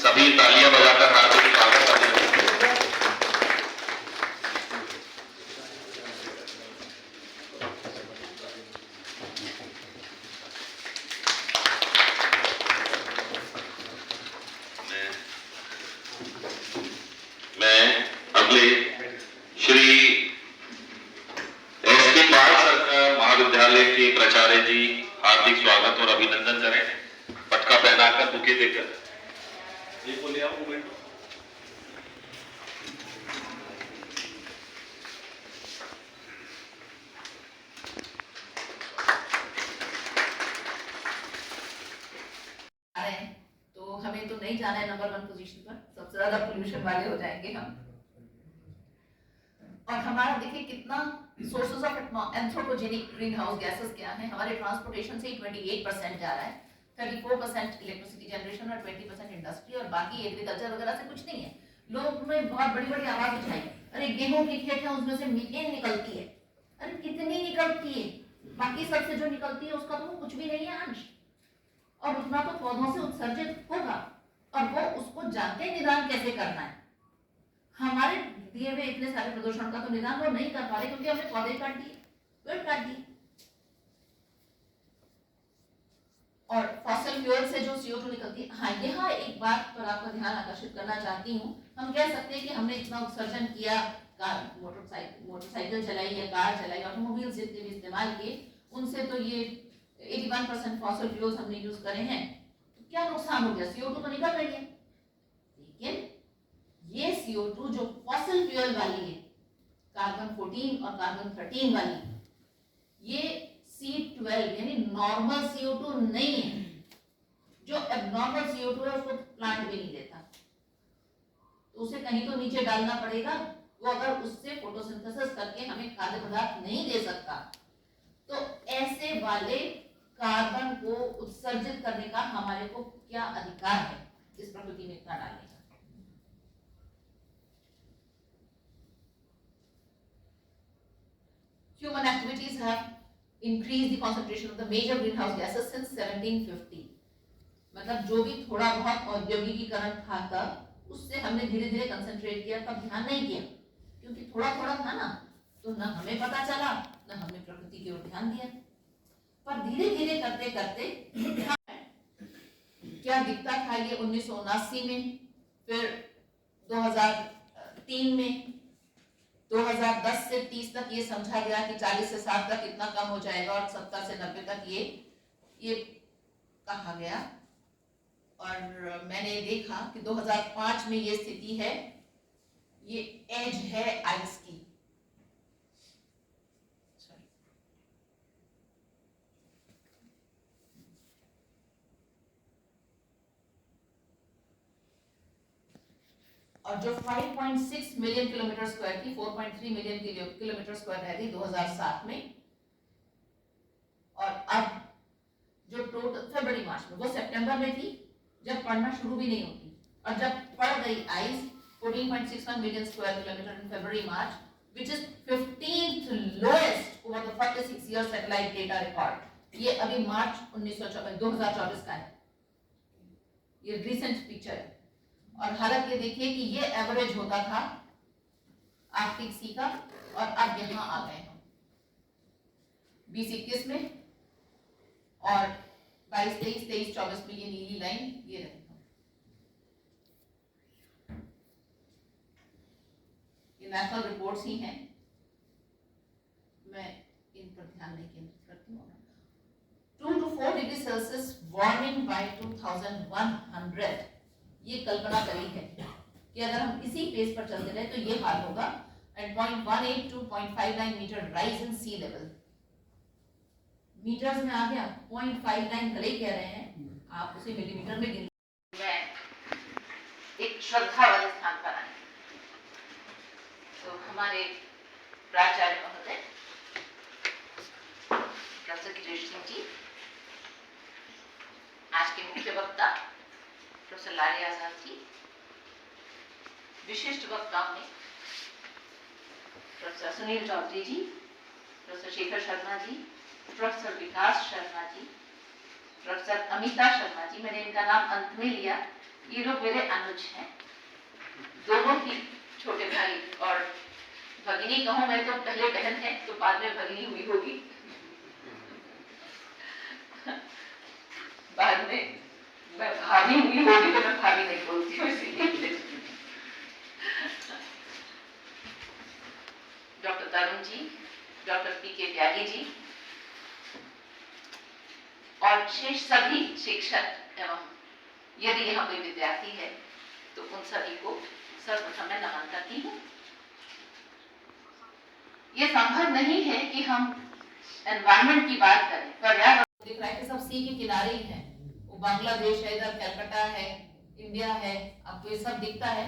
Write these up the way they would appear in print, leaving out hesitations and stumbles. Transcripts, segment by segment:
सभी तालियां बजाकर हार्दिक स्वागत करते हैं। मैं अगले श्री एसके पाल सरकार महाविद्यालय के प्राचार्य जी हार्दिक स्वागत और अभिनंदन करें, पटका पहनाकर बुके देकर। ये बोलिए आप मोमेंट। तो हमें तो नहीं जाना है नंबर 1 पोजीशन पर, सबसे ज्यादा पोल्यूशन वाले हो जाएंगे हम। और हमारा देखिए कितना sources of anthropogenic green house gases क्या है। हमारे ट्रांसपोर्टेशन से 28% जा रहा है, 34% इलेक्ट्रिसिटी जनरेशन और 20% इंडस्ट्री, और बाकी एग्रीकल्चर वगैरह से कुछ नहीं है। लोग में बहुत बड़ी बड़ी आवाज उठाई, अरे गेहूं की खेत है उसमें से मीथेन निकलती है। अरे कितनी निकलती है, बाकी सबसे जो निकलती है उसका तो कुछ भी नहीं है अंश, और उतना तो पौधों से उत्सर्जित होगा, और वो उसको जानते निदान कैसे करना है। हमारे दिए हुए इतने सारे प्रदूषण का तो निदान वो नहीं कर पा रहे क्योंकि हमने पौधे काट दिए, पेड़ काट दिए। और फॉसिल फ्यूल से जो CO2 निकलती है, हाँ यहाँ एक बात पर आपका ध्यान आकर्षित करना चाहती हूँ। हम कह सकते हैं कि हमने इतना उत्सर्जन किया, मोटरसाइकिल चलाई या कार चलाई, ऑटोमोबाइल जितने भी इस्तेमाल किए, उनसे तो ये 81% फॉसिल फ्यूल्स हमने यूज करे हैं, तो क्या नुकसान हो गया? CO2 तो निकल रही है, लेकिन ये CO2 जो फॉसिल फ्यूल वाली है, कार्बन 14 और कार्बन 13 वाली, ये C12 यानी नॉर्मल CO2 नहीं है। जो एबनॉर्मल CO2 है उसको प्लांट भी नहीं देता, तो उसे कहीं तो नीचे डालना पड़ेगा। वो अगर उससे फोटोसिंथेसिस करके हमें खाद्य पदार्थ नहीं दे सकता, तो ऐसे वाले कार्बन को उत्सर्जित करने का हमारे को क्या अधिकार है इस प्रकृति में इतना डालने का? Human activities have increased the concentration of the major greenhouse gases since 1750. मतलब जो भी थोड़ा बहुत औद्योगिकीकरण था तब, उससे हमने धीरे धीरे कंसंट्रेट किया, तब ध्यान नहीं किया क्योंकि थोड़ा थोड़ा था ना, तो ना हमें पता चला ना हमने प्रकृति की ओर ध्यान दिया। पर धीरे धीरे करते करते क्या दिखता था ये 1979 में, फिर 2003 में, 2010 से 30 तक ये समझा गया कि 40 से 60 तक इतना कम हो जाएगा, और 70 से 90 तक ये कहा गया। और मैंने देखा कि 2005 में ये स्थिति है, ये एज है आइस की। और जो 5.6 मिलियन किलोमीटर स्क्वायर थी, 4.3 मिलियन किलोमीटर स्क्वायर रह गई 2007 में, और अब जो टोटल फरवरी मार्च में, वो सितंबर में थी जब पढ़ना शुरू भी नहीं होती, और जब पड़ गई ice 14.61 million square kilometre in February March, which is 15th lowest over the 46 year satellite data record। ये अभी मार्च 2024 का है, ये रिसेंट पिक्चर है। और हालांकि ये देखिए कि ये एवरेज होता था आर्कटिक सी का, और अब यहाँ आ गए हम 2021 में, और 22, 23, 24 में ये नीली लाइन ये रही। ये नेशनल रिपोर्ट्स ही हैं, मैं इन पर ध्यान नहीं केंद्रित करती हूँ। 2 to 4 degree Celsius warming by 2100, ये कल्पना करी है कि अगर हम इसी पेस पर चलते रहे तो ये हाल होगा। And 0.18 to 0.59 metre rise in sea level, metres में आ गया 0.59, भले कह रहे हैं आप उसे मिलीमीटर में गिन। मैं एक श्रद्धा वाले स्थान पर आए, तो हमारे प्राचार्य महोदय प्रोफेसर गिरीश सिंह जी, आज के मुख्य वक्ता प्रोफेसर लारी आजाद जी, विशिष्ट वक्ताओं में प्रोफेसर सुनील चौधरी जी, प्रोफेसर शेखर शर्मा जी, प्रोफेसर विकास शर्मा जी, प्रोफेसर अमिता शर्मा जी, मैंने इनका नाम अंत में लिया, ये लोग मेरे अनुज हैं, दोनों ही छोटे भाई, और भगिनी कहूं मैं तो पहले बहन है तो बाद में भगिनी हुई होगी, बाद में मैं भाभी हुई होगी तो मैं भाभी नहीं बोलती हूँ इसीलिए। Doctor Tarun ji, doctor PK. Tyagi ji और शेष सभी शिक्षक एवं यदि यहाँ कोई विद्यार्थी है तो उन सभी को सर्वप्रथम मैं नमन करती हूँ। ये संभव नहीं है कि हम एनवायरनमेंट की बात करें, पर्यावरण दिख रहा है कि सब सी के किनारे ही है, वो बांग्लादेश है, इधर कलकत्ता है, इंडिया है, आपको ये सब दिखता है।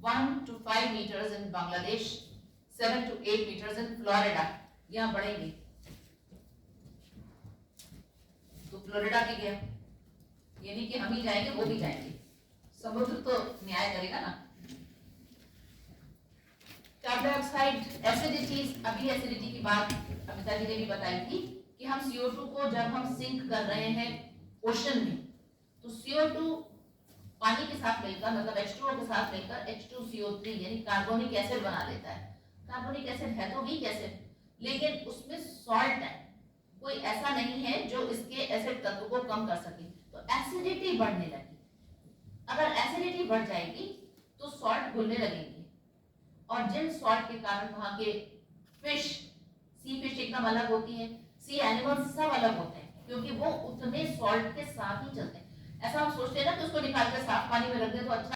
1 to 5 meters in Bangladesh, 7 to 8 meters in Florida, यहाँ बढ़ेंगे तो फ्लोरिडा भी गया, ये नहीं कि हम ही जाएंगे वो भी जाएंगे, समुद्र तो न्याय करेगा ना। कार्बन डाइऑक्साइड एसिडिटीज, अभी एसिडिटी की बात अमिता जी ने भी बताई थी कि हम CO2 को जब हम सिंक कर रहे हैं ओशन में तो CO2 पानी के साथ मिलकर मतलब H2O के साथ मिलकर H2CO3 यानी कार्बोनिक एसिड बना लेता है। कार्बोनिक एसिड है तो वीक एसिड, लेकिन उसमें सॉल्ट है, कोई ऐसा नहीं है जो इसके एसिड तत्व को कम कर सके, तो एसिडिटी बढ़ने लगी। अगर एसिडिटी बढ़ जाएगी तो सॉल्ट घुलने लगेंगे और जिन सॉल्ट के कारण वहां के फिश, सी फिश एकदम अलग होती है, सी एनिमल्स सब अलग होते हैं क्योंकि वो उतने सॉल्ट के साथ ही चलते हैं। ऐसा हम सोचते हैं ना कि उसको निकाल कर साफ पानी में रख दे तो अच्छा